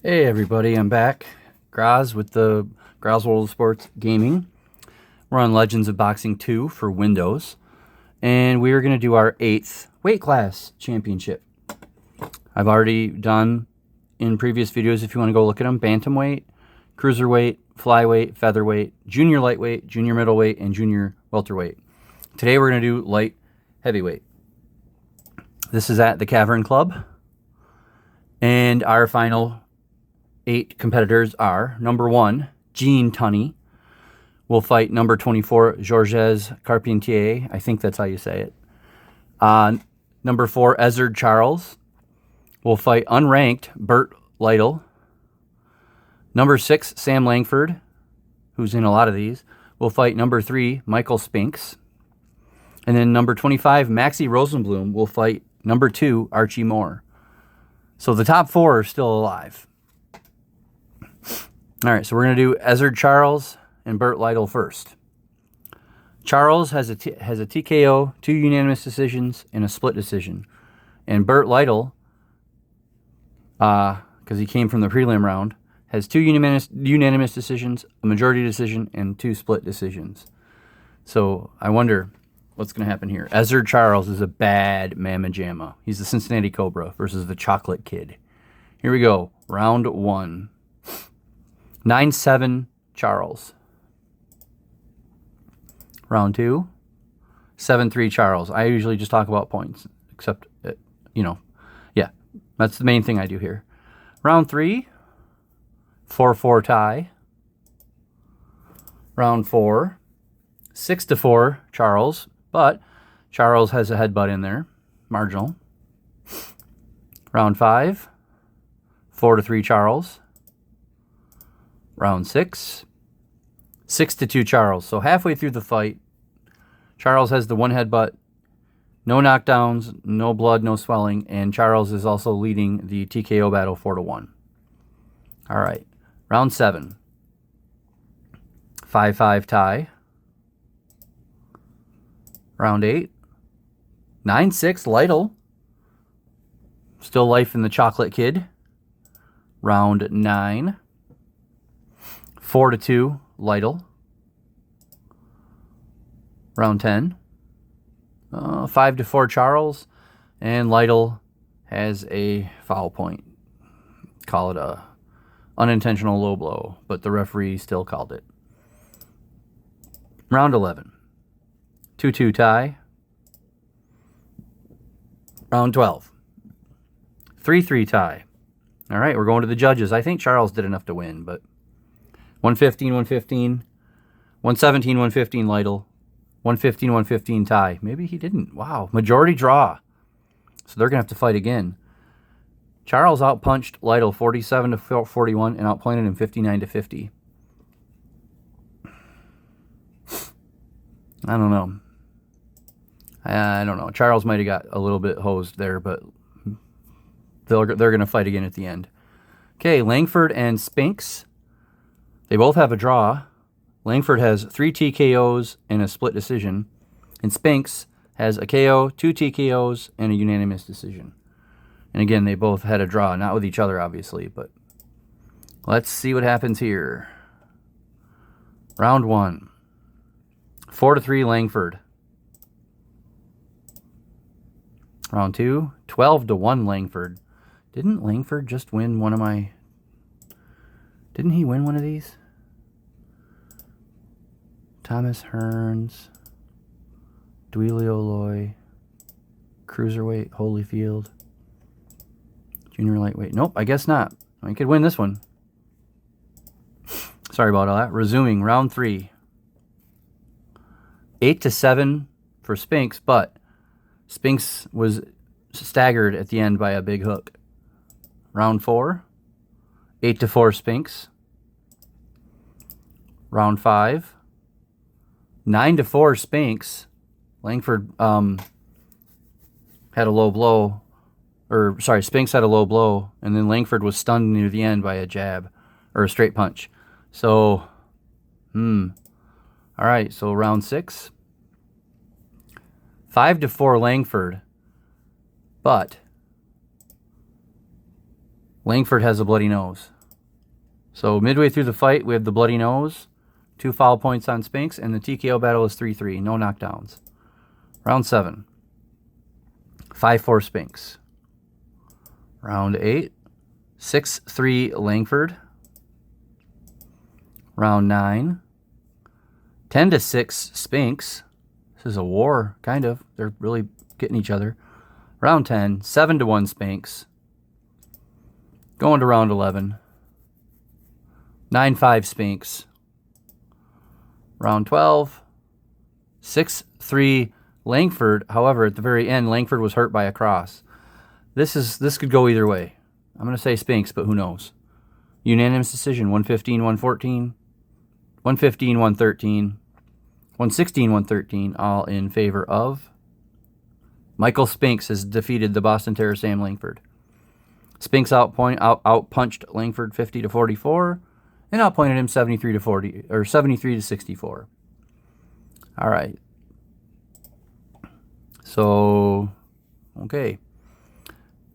Hey everybody, I'm back. Graz with the Graz World of Sports Gaming. We're on Legends of Boxing 2 for Windows. And we are going to do our 8th weight class championship. I've already done in previous videos, if you want to go look at them, bantamweight, cruiserweight, flyweight, featherweight, junior lightweight, junior middleweight, and junior welterweight. Today we're going to do light heavyweight. This is at the Cavern Club. And our final 8 competitors are number 1, Jean Tunney, will fight number 24, Georges Carpentier. I think that's how you say it. Number 4, Ezard Charles, will fight unranked Bert Lytle. Number 6, Sam Langford, who's in a lot of these, will fight number 3, Michael Spinks. And then number 25, Maxie Rosenblum, will fight number 2, Archie Moore. So the top 4 are still alive. All right, so we're going to do Ezard Charles and Bert Lytle first. Charles has a TKO, 2 unanimous decisions, and a split decision. And Bert Lytle, because he came from the prelim round, has 2 unanimous decisions, a majority decision, and 2 split decisions. So I wonder what's going to happen here. Ezard Charles is a bad mamma jamma. He's the Cincinnati Cobra versus the Chocolate Kid. Here we go. Round 1. 9-7 Charles. Round 2. 7-3 Charles. I usually just talk about points, except, yeah, that's the main thing I do here. Round 3. 4-4 tie. Round 4. 6-4 Charles, but Charles has a headbutt in there. Marginal. Round 5. 4-3 Charles. Round 6. 6-2 Charles. So halfway through the fight, Charles has the one headbutt, no knockdowns, no blood, no swelling, and Charles is also leading the TKO battle 4-1. All right. Round 7. 5-5 tie. Round 8. 9-6 Lytle. Still life in the Chocolate Kid. Round 9. 4-2 Lytle. Round 10. 5-4 Charles. And Lytle has a foul point. Call it a unintentional low blow, but the referee still called it. Round 11. 2-2 tie. Round 12. 3-3 tie. All right, we're going to the judges. I think Charles did enough to win, but 115, 115, 117, 115 Lytle, 115, 115 tie. Maybe he didn't. Wow, majority draw. So they're going to have to fight again. Charles outpunched Lytle 47-41 and outpointed him 59-50. I don't know. I don't know. Charles might have got a little bit hosed there, but they're going to fight again at the end. Okay, Langford and Spinks. They both have a draw. Langford has 3 TKOs and a split decision. And Spinks has a KO, 2 TKOs, and a unanimous decision. And again, they both had a draw. Not with each other, obviously, but let's see what happens here. Round 1. 4-3 Langford. Round 2. 12-1 Langford. Didn't Langford just win one of my... Didn't he win one of these? Thomas Hearns, Duilio Loy, Cruiserweight, Holyfield, Junior Lightweight. Nope, I guess not. I could win this one. Sorry about all that. Resuming, round 3. 8-7 for Spinks, but Spinks was staggered at the end by a big hook. Round 4. 8-4 Spinks. Round 5. 9-4 Spinks. Langford had a low blow. Spinks had a low blow, and then Langford was stunned near the end by a jab, or a straight punch. So, all right, so round 6. 5-4 Langford, but Langford has a bloody nose. So midway through the fight, we have the bloody nose, 2 foul points on Spinks, and the TKO battle is 3-3, no knockdowns. Round 7, 5-4 Spinks. Round 8, 6-3 Langford. Round 9, 10-6 Spinks. This is a war, kind of. They're really getting each other. Round 10, 7-1 Spinks. Going to round 11, 9-5 Spinks. Round 12, 6-3 Langford. However, at the very end, Langford was hurt by a cross. This could go either way. I'm going to say Spinks, but who knows? Unanimous decision, 115-114, 115-113, 116-113, all in favor of Michael Spinks has defeated the Boston Terror Sam Langford. Spinks out-punched Langford 50-44 and outpointed him 73-40 or 73-64. All right. So, okay.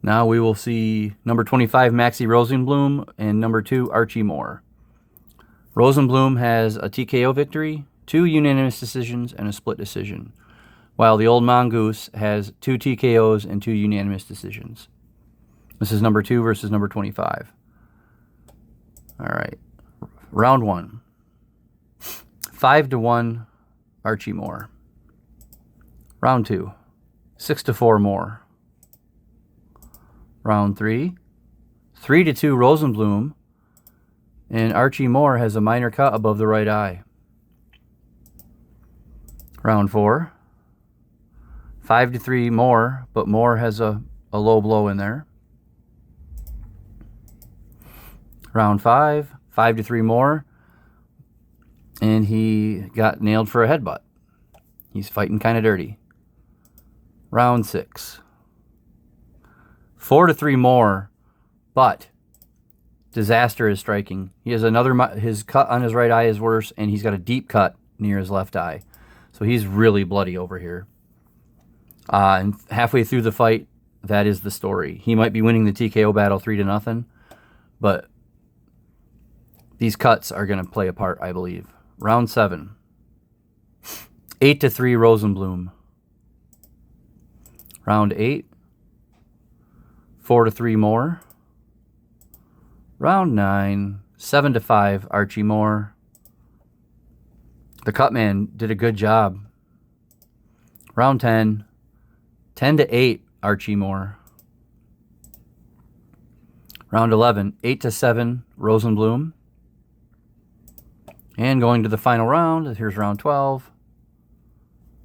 Now we will see number 25 Maxie Rosenblum and number 2 Archie Moore. Rosenblum has a TKO victory, 2 unanimous decisions, and a split decision, while the Old Mongoose has 2 TKOs and 2 unanimous decisions. This is number 2 versus number 25. All right. Round 1. 5-1 Archie Moore. Round 2. 6-4 Moore. Round 3. 3-2 Rosenblum. And Archie Moore has a minor cut above the right eye. Round 4. 5-3 Moore, but Moore has a low blow in there. Round 5. 5-3 Moore. And he got nailed for a headbutt. He's fighting kind of dirty. Round 6. 4-3 Moore, but disaster is striking. He has his cut on his right eye is worse, and he's got a deep cut near his left eye. So he's really bloody over here. And halfway through the fight, that is the story. He might be winning the TKO battle 3-0, but these cuts are going to play a part, I believe. Round 7. 8-3 Rosenblum. Round 8. 4-3 Moore. Round 9. 7-5 Archie Moore. The cut man did a good job. Round 10. 10-8 Archie Moore. Round 11. 8-7 Rosenblum. And going to the final round, here's round 12.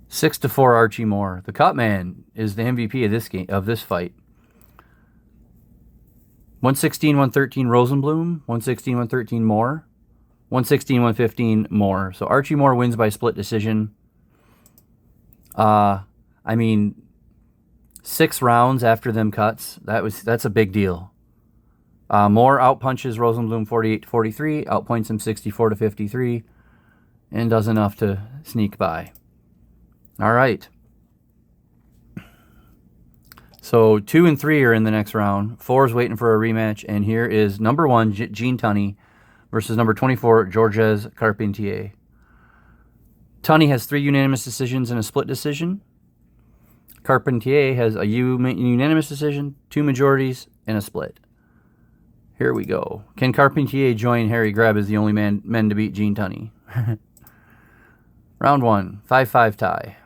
6-4 Archie Moore. The cut man is the MVP of this game, of this fight. 116-113 Rosenblum. 116-113 Moore. 116-115 Moore. So Archie Moore wins by split decision. I mean, 6 rounds after them cuts. That's a big deal. Moore outpunches Rosenblum 48-43, outpoints him 64-53, and does enough to sneak by. All right. So 2 and 3 are in the next round. 4 is waiting for a rematch, and here is number 1 Gene Tunney versus number 24 Georges Carpentier. Tunney has 3 unanimous decisions and a split decision. Carpentier has a unanimous decision, 2 majorities, and a split. Here we go. Can Carpentier join Harry Greb as the only men to beat Gene Tunney? Round 1, 5-5 tie.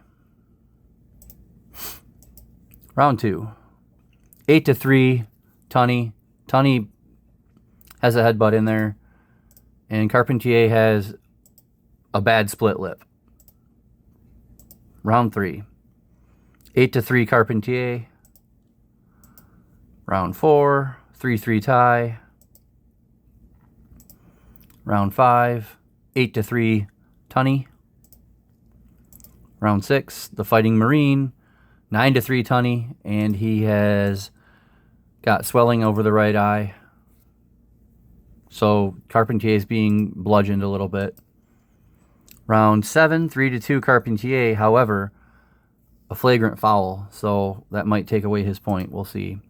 Round 2, 8-3 Tunney. Tunney has a headbutt in there, and Carpentier has a bad split lip. Round 3, 8-3 Carpentier. Round 4, 3-3 tie. Round 5, 8-3 Tunney. Round 6, the Fighting Marine, 9-3 Tunney, and he has got swelling over the right eye. So Carpentier is being bludgeoned a little bit. Round 7, 3-2 Carpentier, however, a flagrant foul, so that might take away his point. We'll see.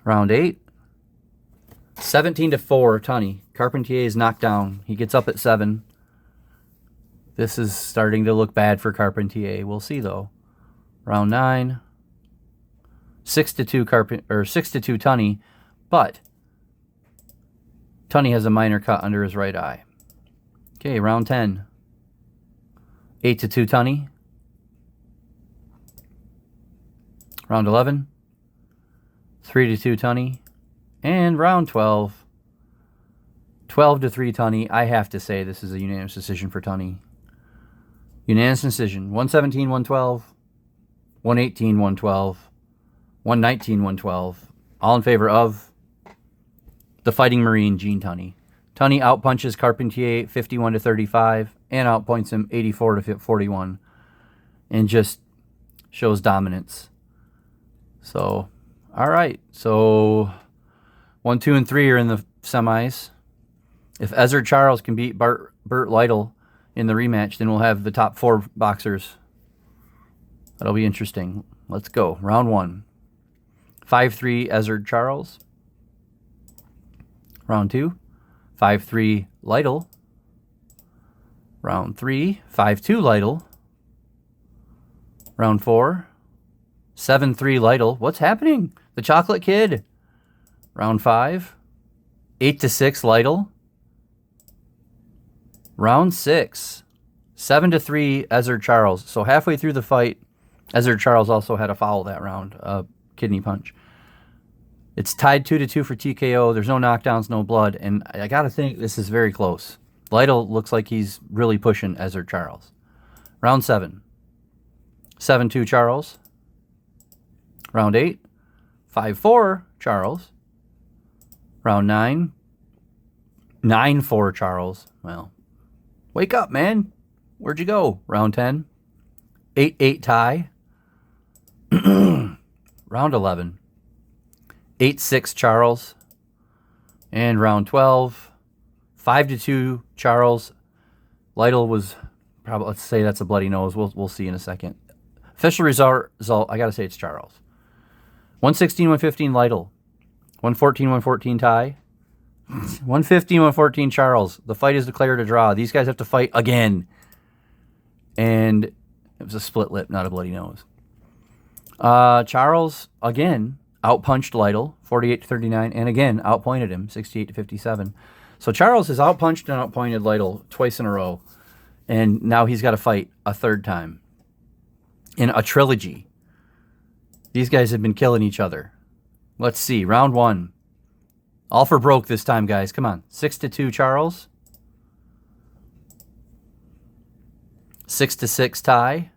Round 8, 17-4, Tunney. Carpentier is knocked down. He gets up at 7. This is starting to look bad for Carpentier. We'll see, though. Round 9. 6-2 6-2 Tunney, but Tunney has a minor cut under his right eye. Okay, round 10. 8-2 Tunney. Round 11. 3-2 Tunney. And round 12. 12-3 Tunney. I have to say this is a unanimous decision for Tunney. Unanimous decision. 117, 112. 118, 112. 119, 112. All in favor of the Fighting Marine, Gene Tunney. Tunney outpunches Carpentier 51-35 and outpoints him 84-41 and just shows dominance. So, all right. So, 1, 2, and 3 are in the semis. If Ezzard Charles can beat Bert Lytle in the rematch, then we'll have the top 4 boxers. That'll be interesting. Let's go. Round 1. 5-3 Ezzard Charles. Round 2. 5-3 Lytle. Round 3. 5-2 Lytle. Round 4. 7-3 Lytle. What's happening? The Chocolate Kid. Round 5. 8-6 Lytle. Round 6. 7-3 Ezzard Charles. So halfway through the fight, Ezzard Charles also had a foul that round, a kidney punch. It's tied 2-2 for TKO. There's no knockdowns, no blood, and I got to think this is very close. Lytle looks like he's really pushing Ezzard Charles. Round 7. 7-2 Charles. Round 8. 5-4 Charles. Round 9. 9-4 Charles. Well, wake up, man. Where'd you go? Round 10. 8-8 tie. Round 11. 8-6 Charles. And round 12. 5-2 Charles. Lytle was probably, let's say that's a bloody nose. We'll see in a second. Official result, I got to say it's Charles. 116-115 Lytle. 114-114 tie. 115-114 Charles. The fight is declared a draw. These guys have to fight again. And it was a split lip, not a bloody nose. Charles, again, outpunched Lytle, 48-39, and again, outpointed him, 68-57. So Charles has outpunched and outpointed Lytle twice in a row. And now he's got to fight a third time. In a trilogy. These guys have been killing each other. Let's see. Round 1. All for broke this time, guys. Come on. 6-2 Charles. 6-6 tie.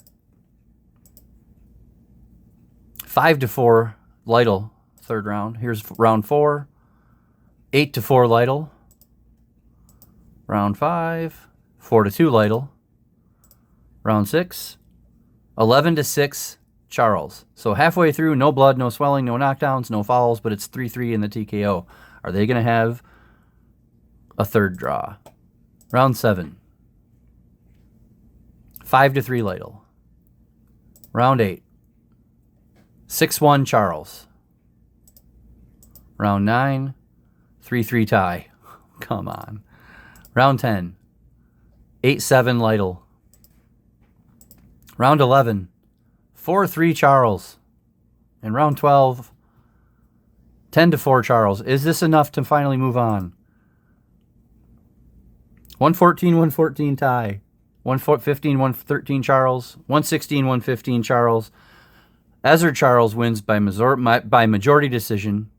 5-4 Lytle. Third round. Here's round 4. 8-4 Lytle. Round 5. 4-2 Lytle. Round 6. 11-6 Charles. So halfway through, no blood, no swelling, no knockdowns, no fouls, but it's 3-3 in the TKO. Are they going to have a third draw? Round 7. 5-3 Lytle. Round 8. 6-1 Charles. Round 9. 3-3 tie. Come on. Round 10. 8-7 Lytle. Round 11. 4-3 Charles. And round 12. 10-4 Charles. Is this enough to finally move on? 114-114 tie. 115-113 Charles. 116-115 Charles. Ezzard Charles wins by majority decision.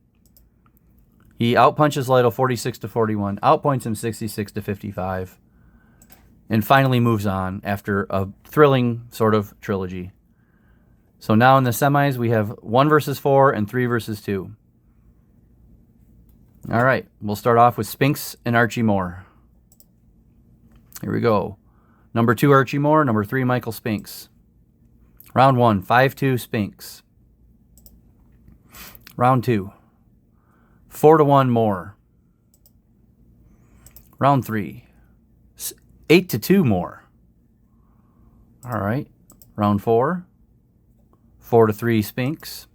He outpunches Lytle 46-41. Outpoints him 66-55. And finally moves on after a thrilling sort of trilogy. So now in the semis, we have 1 versus 4 and 3 versus 2. All right, we'll start off with Spinks and Archie Moore. Here we go. Number 2, Archie Moore. Number 3, Michael Spinks. Round 1, 5-2 Spinks. Round 2, 4-1 Moore. Round 3, 8-2 Moore. All right. Round 4, 4-3 Spinks.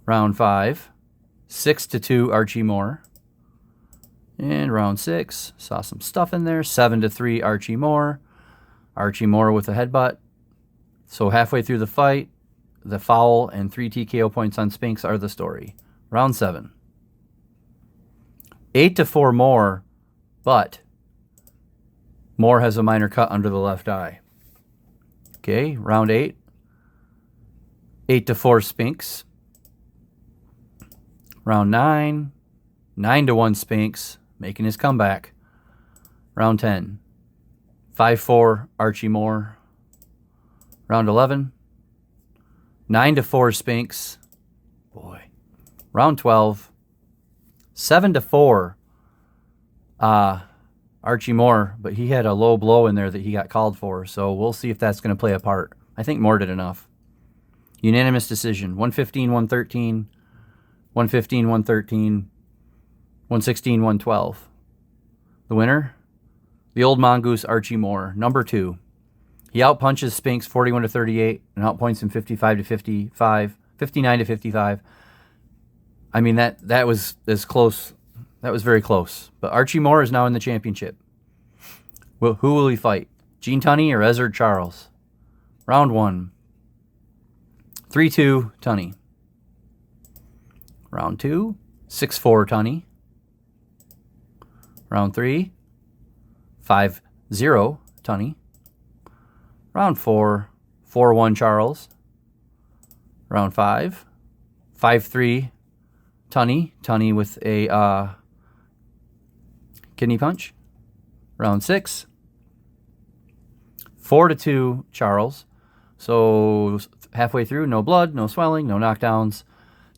Round 5, 6-2, Archie Moore. And round 6, saw some stuff in there. 7-3, Archie Moore. Archie Moore with a headbutt. So halfway through the fight, the foul and 3 TKO points on Spinks are the story. Round 7. 8-4 Moore, but Moore has a minor cut under the left eye. Okay, round 8. 8-4 Spinks. Round 9. 9-1 Spinks, making his comeback. Round 10. 5-4 Archie Moore. Round 11. 9-4 Spinks. Boy. Round 12. 7-4 Archie Moore, but he had a low blow in there that he got called for, so we'll see if that's going to play a part. I think Moore did enough. Unanimous decision. 115, 113. 115, 113. 116, 112. The winner? The old mongoose, Archie Moore, number 2. He outpunches Spinks 41-38 and outpoints him 55-55, 59-55. I mean, that was as close. That was very close. But Archie Moore is now in the championship. Well, who will he fight? Gene Tunney or Ezzard Charles? Round 1. 3-2 Tunney. Round 2. 6-4 Tunney. Round 3. 5-0 Tunney. Round 4. 4-1 Charles. Round 5. 5-3 Tunney. Tunney with a kidney punch. Round 6. 4-2 Charles. So halfway through, no blood, no swelling, no knockdowns.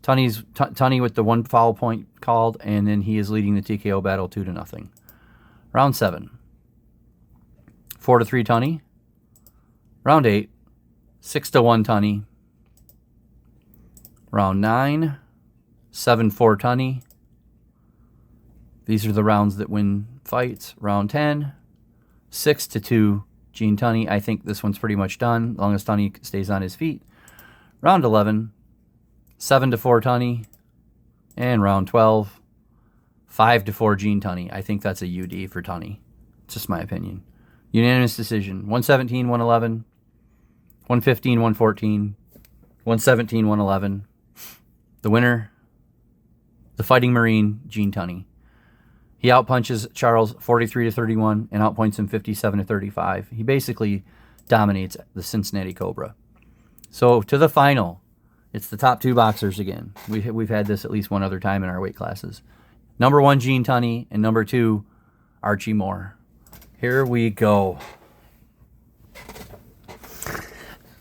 Tunney with the 1 foul point called, and then he is leading the TKO battle 2-0. Round 7. 4-3 Tunney. Round 8. 6-1 Tunney. Round 9. 7-4 Tunney. These are the rounds that win fights. Round 10. 6-2 Gene Tunney. I think this one's pretty much done, as long as Tunney stays on his feet. Round 11. 7-4 Tunney. And round 12. 5-4 Gene Tunney. I think that's a UD for Tunney. It's just my opinion. Unanimous decision. 117, 111. 115, 114. 117, 111. The winner, the Fighting Marine, Gene Tunney. He outpunches Charles 43-31 and outpoints him 57-35. He basically dominates the Cincinnati Cobra. So to the final, it's the top 2 boxers again. We've had this at least one other time in our weight classes. Number 1, Gene Tunney, and number 2, Archie Moore. Here we go.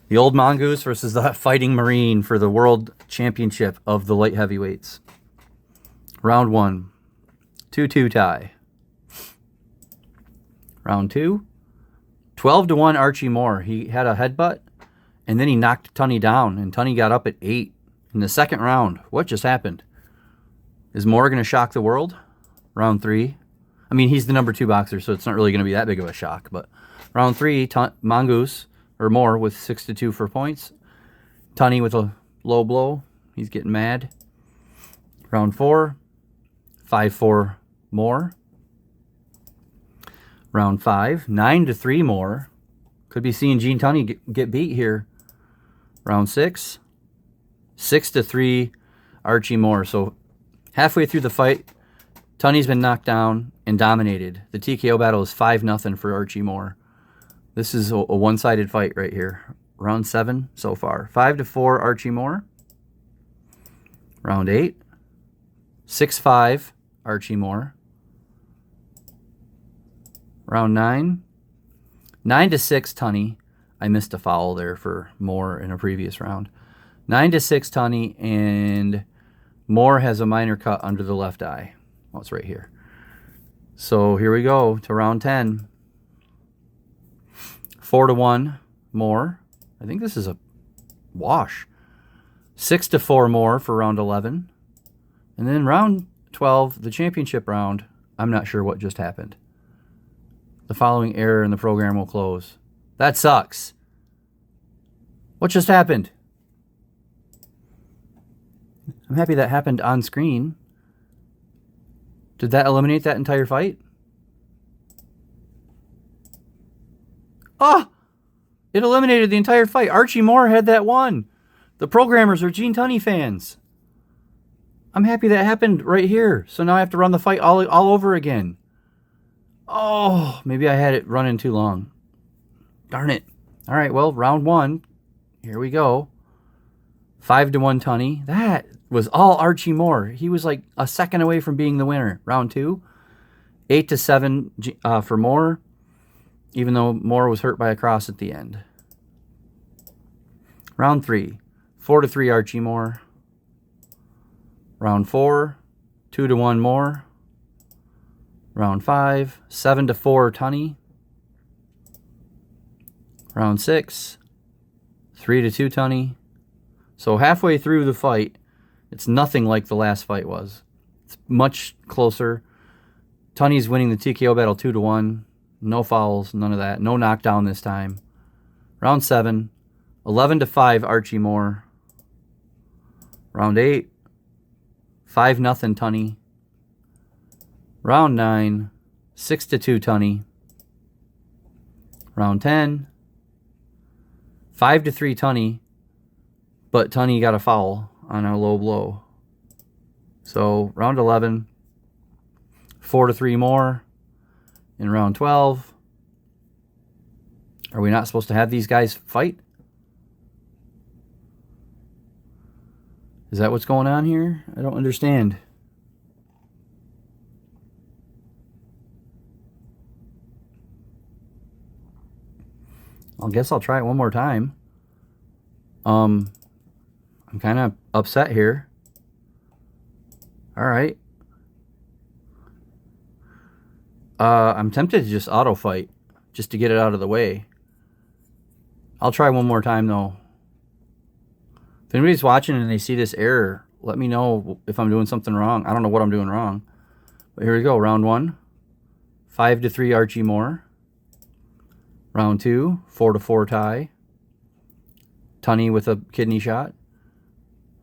The old mongoose versus the Fighting Marine for the World Championship of the light heavyweights. Round 1. 2-2 tie. Round 2. 12-1 Archie Moore. He had a headbutt, and then he knocked Tunney down, and Tunney got up at 8 in the second round. What just happened? Is Moore going to shock the world? Round 3. I mean, he's the number 2 boxer, so it's not really going to be that big of a shock. But round 3, mongoose, or Moore, with 6-2 for points. Tunney with a low blow. He's getting mad. Round 4. 5-4 Moore. Round 5. 9-3 Moore. Could be seeing Gene Tunney get beat here. Round 6. 6-3 Archie Moore. So halfway through the fight, Tunney's been knocked down and dominated. The TKO battle is 5-0 for Archie Moore. This is a one-sided fight right here. Round 7 so far. 5-4 Archie Moore. Round 8. 6-5 Archie Moore. Round 9. 9-6 Tunney. I missed a foul there for Moore in a previous round. 9-6 Tunney, and Moore has a minor cut under the left eye. Oh, it's right here. So here we go to round 10. 4-1 Moore. I think this is a wash. 6-4 Moore for round 11. And then round 12, the championship round, I'm not sure what just happened. The following error in the program will close. That sucks. What just happened? I'm happy that happened on screen. Did that eliminate that entire fight? Oh! It eliminated the entire fight. Archie Moore had that one. The programmers are Gene Tunney fans. I'm happy that happened right here. So now I have to run the fight all over again. Oh, maybe I had it running too long. Darn it. All right, well, round one. Here we go. 5-1 Tunney. That was all Archie Moore. He was like a second away from being the winner. Round two. 8-7 for Moore, even though Moore was hurt by a cross at the end. Round three. 4-3 Archie Moore. Round four. 2-1 Moore. Round five. 7-4 Tunney. Round six. 3-2 Tunney. So halfway through the fight, it's nothing like the last fight was. It's much closer. Tunney's winning the TKO battle 2-1. No fouls, none of that. No knockdown this time. Round 7, 11-5 Archie Moore. Round 8, 5-0 Tunney. Round 9, 6-2 Tunney. Round 10, 5-3 Tunney. But Tunney got a foul on a low blow. So round 11, 4-3 Moore. In round 12, are we not supposed to have these guys fight? Is that what's going on here? I don't understand. I guess I'll try it one more time. I'm kind of upset here. All right. I'm tempted to just auto fight, just to get it out of the way. I'll try one more time, though. If anybody's watching and they see this error, let me know if I'm doing something wrong. I don't know what I'm doing wrong. But here we go. Round 1, 5-3 Archie Moore. Round 2, 4-4 tie. Tunney with a kidney shot.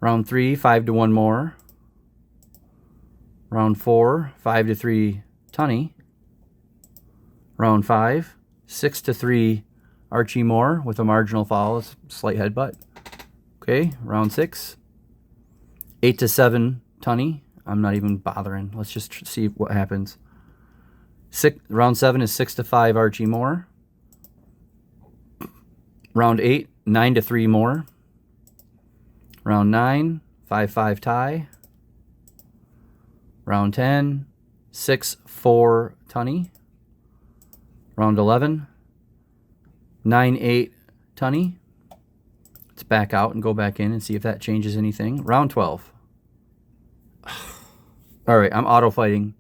Round 3, 5-1 Moore. Round 4, 5-3 Tunney. Round 5, 6-3 Archie Moore with a marginal foul, a slight headbutt. Okay, round 6, 8-7 Tunney. I'm not even bothering. Let's just see what happens. Round 7 is 6-5 Archie Moore. Round 8, 9-3 Moore. Round 9, 5-5 tie. Round 10, 6-4 Tunney. Round 11, 9-8 Tunney. Let's back out and go back in and see if that changes anything. Round 12. All right, I'm auto fighting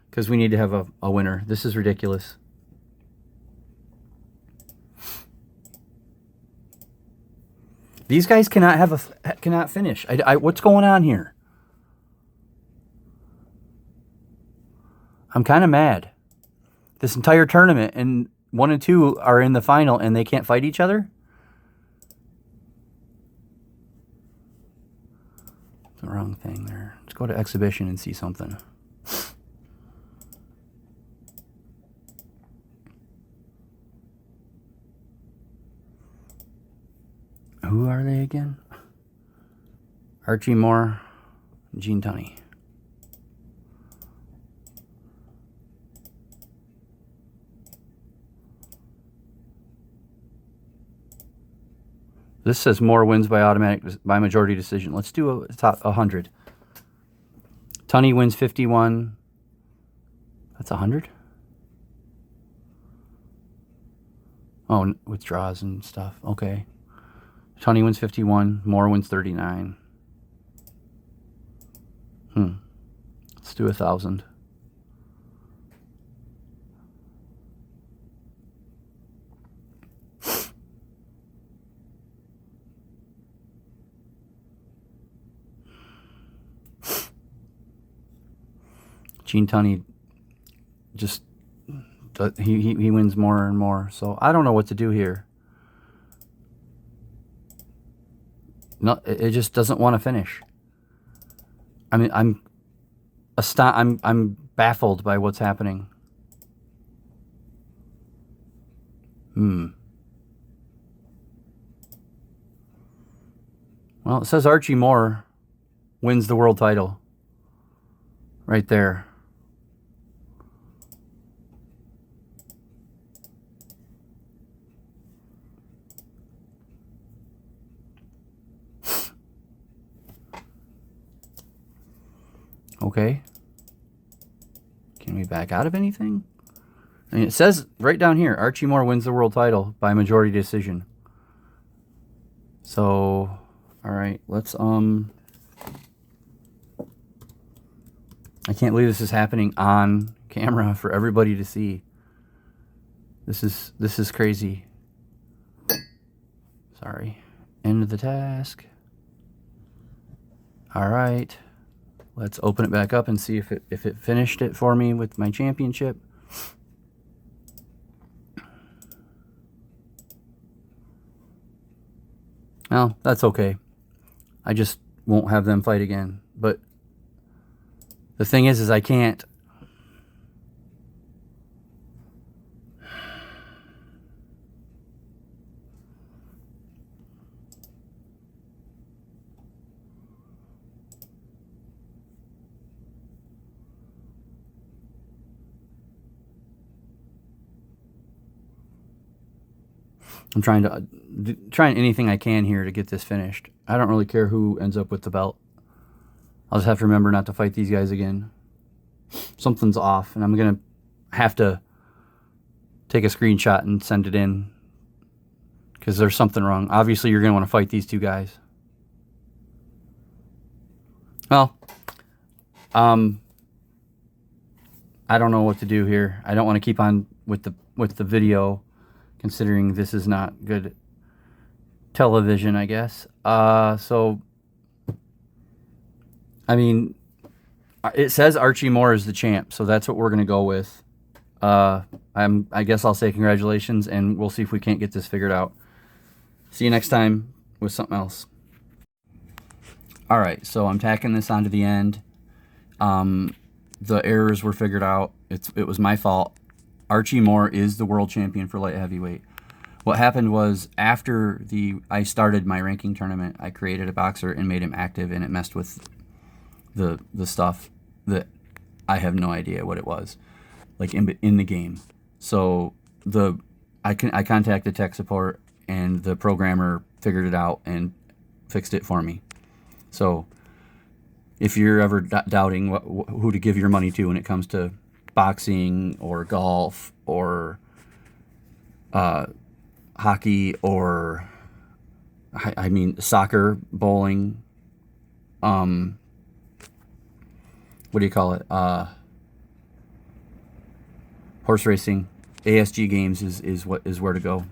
because we need to have a winner. This is ridiculous. These guys cannot finish. What's going on here? I'm kind of mad. This entire tournament, and 1 and 2 are in the final, and they can't fight each other? The wrong thing there. Let's go to exhibition and see something. Who are they again? Archie Moore, Gene Tunney. This says Moore wins by majority decision. Let's do a top 100. Tunney wins 51. That's 100? Oh, withdraws and stuff. Okay. Tunney wins 51. Moore wins 39. Let's do 1,000. Gene Tunney just he wins more and more. So I don't know what to do here. No, it just doesn't want to finish. I mean, I'm baffled by what's happening. Well, it says Archie Moore wins the world title. Right there. Okay. Can we back out of anything? I mean, it says right down here, Archie Moore wins the world title by majority decision. So, all right, let's, I can't believe this is happening on camera for everybody to see. This is crazy. Sorry. End of the task. All right. Let's open it back up and see if it finished it for me with my championship. Well, that's okay. I just won't have them fight again. But the thing is I can't. I'm trying anything I can here to get this finished. I don't really care who ends up with the belt. I'll just have to remember not to fight these guys again. Something's off, and I'm going to have to take a screenshot and send it in because there's something wrong. Obviously, you're going to want to fight these two guys. Well, I don't know what to do here. I don't want to keep on with the video, considering this is not good television, I guess. So, I mean, it says Archie Moore is the champ, so that's what we're going to go with. I guess I'll say congratulations, and we'll see if we can't get this figured out. See you next time with something else. All right, so I'm tacking this onto the end. The errors were figured out. It was my fault. Archie Moore is the world champion for light heavyweight. What happened was after I started my ranking tournament, I created a boxer and made him active, and it messed with the stuff that I have no idea what it was, like in the game. So I contacted tech support, and the programmer figured it out and fixed it for me. So if you're ever doubting who to give your money to when it comes to boxing or golf or hockey or I mean soccer, bowling, what do you call it? Horse racing, ASG Games is where to go.